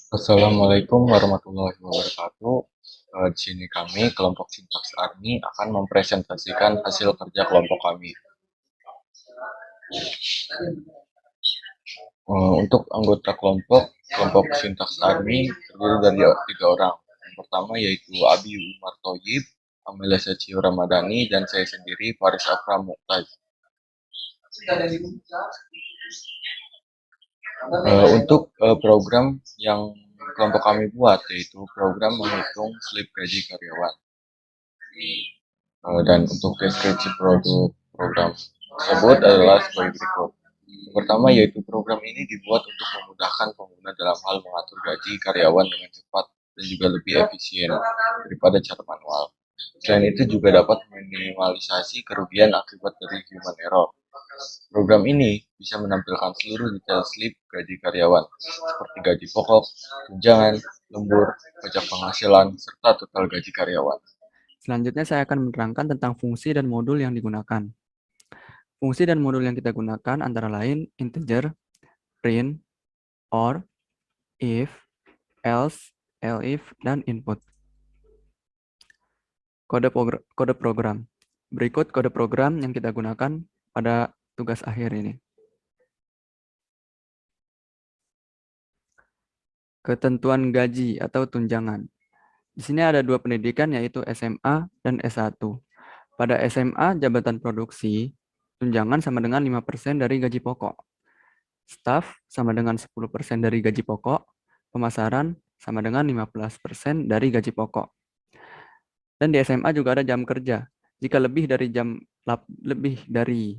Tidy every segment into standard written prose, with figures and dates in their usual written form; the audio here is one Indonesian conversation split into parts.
Assalamualaikum warahmatullahi wabarakatuh. Di sini kami, kelompok Syntax Army, akan mempresentasikan hasil kerja kelompok kami. Untuk anggota kelompok Syntax Army terdiri dari 3 orang. Yang pertama yaitu Abi Umar Thoyib, Amelia Sacio Ramadhani, dan saya sendiri, Faris Afra Muqtaz. Untuk program yang kelompok kami buat, yaitu program menghitung slip gaji karyawan. Dan untuk deskripsi produk program tersebut adalah sebagai berikut. Yang pertama yaitu program ini dibuat untuk memudahkan pengguna dalam hal mengatur gaji karyawan dengan cepat dan juga lebih efisien daripada cara manual. Selain itu juga dapat meminimalisasi kerugian akibat dari human error. Program ini bisa menampilkan seluruh detail slip gaji karyawan, seperti gaji pokok, tunjangan, lembur, pajak penghasilan, serta total gaji karyawan. Selanjutnya saya akan menerangkan tentang fungsi dan modul yang digunakan. Fungsi dan modul yang kita gunakan antara lain integer, print, or, if, else, elif, dan input. Kode program. Berikut kode program yang kita gunakan pada tugas akhir ini. Ketentuan gaji atau tunjangan. Di sini ada 2 pendidikan yaitu SMA dan S1. Pada SMA, jabatan produksi, tunjangan sama dengan 5% dari gaji pokok. Staff sama dengan 10% dari gaji pokok. Pemasaran sama dengan 15% dari gaji pokok. Dan di SMA juga ada jam kerja. Jika lebih dari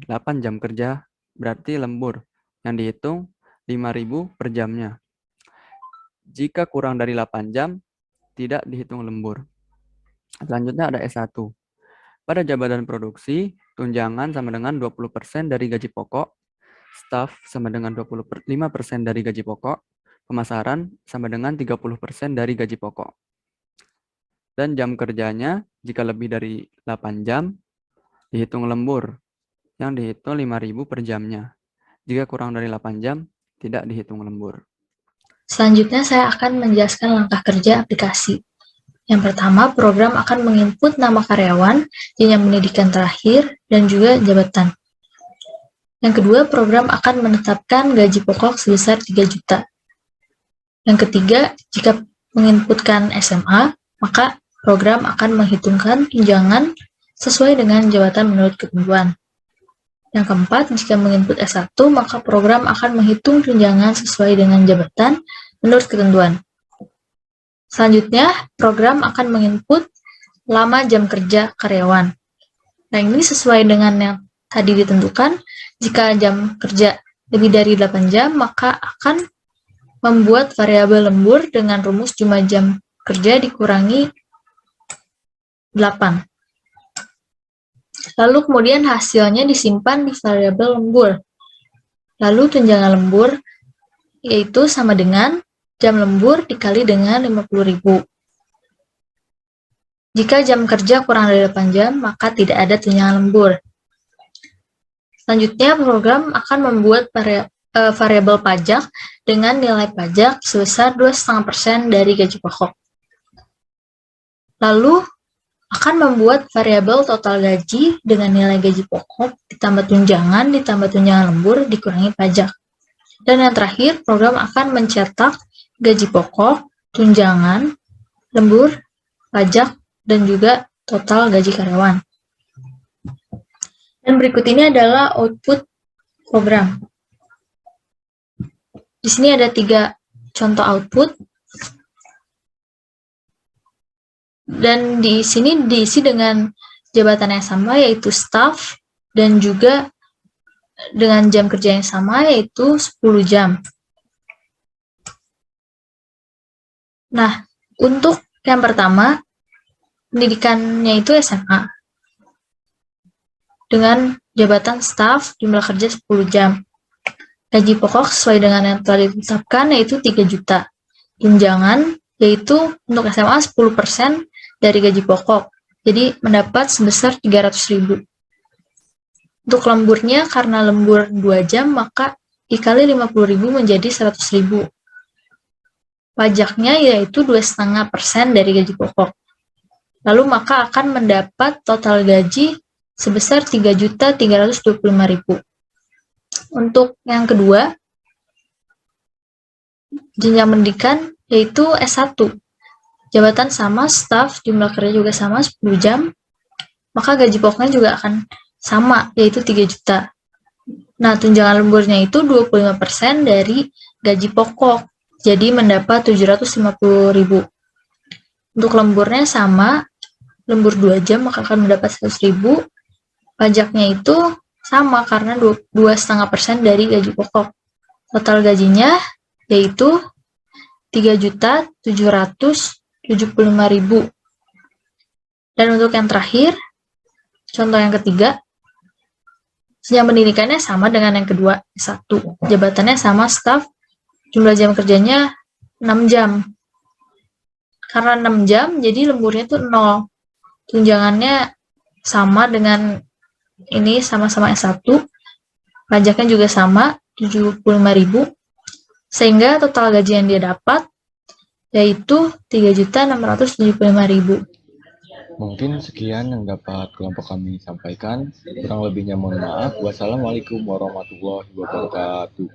8 jam kerja, berarti lembur. Yang dihitung 5.000 per jamnya. Jika kurang dari 8 jam, tidak dihitung lembur. Selanjutnya ada S1. Pada jabatan produksi, tunjangan sama dengan 20% dari gaji pokok, staff sama dengan 25% dari gaji pokok, pemasaran sama dengan 30% dari gaji pokok. Dan jam kerjanya, jika lebih dari 8 jam, dihitung lembur, yang dihitung 5.000 per jamnya. Jika kurang dari 8 jam, tidak dihitung lembur. Selanjutnya saya akan menjelaskan langkah kerja aplikasi. Yang pertama, program akan menginput nama karyawan, jenjang pendidikan terakhir, dan juga jabatan. Yang kedua, program akan menetapkan gaji pokok sebesar 3 juta. Yang ketiga, jika menginputkan SMA, maka program akan menghitungkan tunjangan sesuai dengan jabatan menurut ketentuan. Yang keempat, jika menginput S1, maka program akan menghitung tunjangan sesuai dengan jabatan menurut ketentuan. Selanjutnya, program akan menginput lama jam kerja karyawan. Nah, ini sesuai dengan yang tadi ditentukan. Jika jam kerja lebih dari 8 jam, maka akan membuat variabel lembur dengan rumus jumlah jam kerja dikurangi 8. Lalu kemudian hasilnya disimpan di variabel lembur. Lalu tunjangan lembur yaitu sama dengan jam lembur dikali dengan 50.000. Jika jam kerja kurang dari 8 jam, maka tidak ada tunjangan lembur. Selanjutnya, program akan membuat variabel pajak dengan nilai pajak sebesar 2,5% dari gaji pokok. Lalu, akan membuat variabel total gaji dengan nilai gaji pokok ditambah tunjangan lembur dikurangi pajak. Dan yang terakhir, program akan mencetak gaji pokok, tunjangan, lembur, pajak, dan juga total gaji karyawan. Dan berikut ini adalah output program. Di sini ada 3 contoh output. Dan di sini diisi dengan jabatan yang sama, yaitu staff, dan juga dengan jam kerja yang sama, yaitu 10 jam. Nah, untuk yang pertama, pendidikannya itu SMA. Dengan jabatan staff, jumlah kerja 10 jam. Gaji pokok sesuai dengan yang telah ditetapkan, yaitu 3 juta. Tunjangan, yaitu untuk SMA 10% dari gaji pokok. Jadi, mendapat sebesar 300.000. Untuk lemburnya, karena lembur 2 jam, maka dikali 50.000 menjadi 100.000. Pajaknya yaitu 2,5% dari gaji pokok. Lalu maka akan mendapat total gaji sebesar 3.325.000. Untuk yang kedua, jenjang pendidikan yaitu S1. Jabatan sama, staf, jumlah kerja juga sama 10 jam, maka gaji pokoknya juga akan sama, yaitu 3 juta. Nah, tunjangan lemburnya itu 25% dari gaji pokok, jadi mendapat 750.000. Untuk lemburnya sama, lembur 2 jam maka akan mendapat 100.000. Pajaknya itu sama karena 2,5% dari gaji pokok. Total gajinya yaitu 3.775.000. Dan untuk yang terakhir, contoh yang ketiga, jenjang pendidikannya sama dengan yang kedua, S1. Jabatannya sama, staf, jumlah jam kerjanya 6 jam. Karena 6 jam, jadi lemburnya itu 0. Tunjangannya sama dengan ini, sama-sama S1. Pajaknya juga sama, 75.000. Sehingga total gaji yang dia dapat yaitu 3.675.000. Mungkin sekian yang dapat kelompok kami sampaikan. Kurang lebihnya mohon maaf. Wassalamualaikum warahmatullahi wabarakatuh.